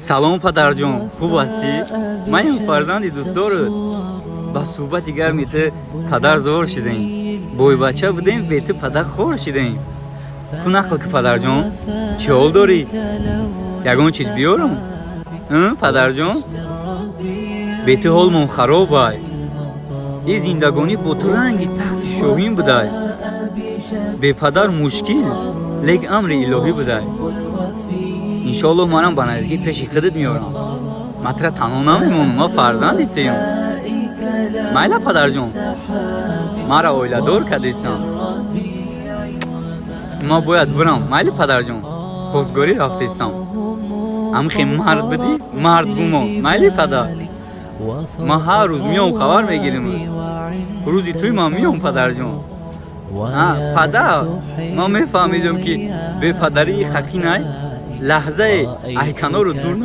салом падарҷон, хуб ҳастӣ? Ман ин фарзанди дӯстдору ба суҳбати гарми ту падар зор шидаем. Бойбача будем, бе ту падар хор шидаем. Ку нақл ки падарҷон, чӣ ҳол дорӣ? Ягон чиз биёрам? Падарҷон? Бе ту ҳолмон харобай. ин зиндагонӣ бо ту ранги тахти шоҳин будай. Бе падар мушкил, лек амри илоҳӣ будай. иншоаллоҳ манам ба наздикӣ пеши худат меорам. матра танҳо намемонам, ман фарзанди туям. майла падарҷон, маро оиладор кардистам. ман бояд бурам, майли падарҷон, хостгорӣ рафтистам. ҳамихе мард будӣ, мард бумон, майли падар. ман ҳар рӯз меом хабар мегирам. рӯзи туй ман меом падарҷон. падар, ман мефаҳмидам ки бепадарии хақинай лаҳзае айканору дур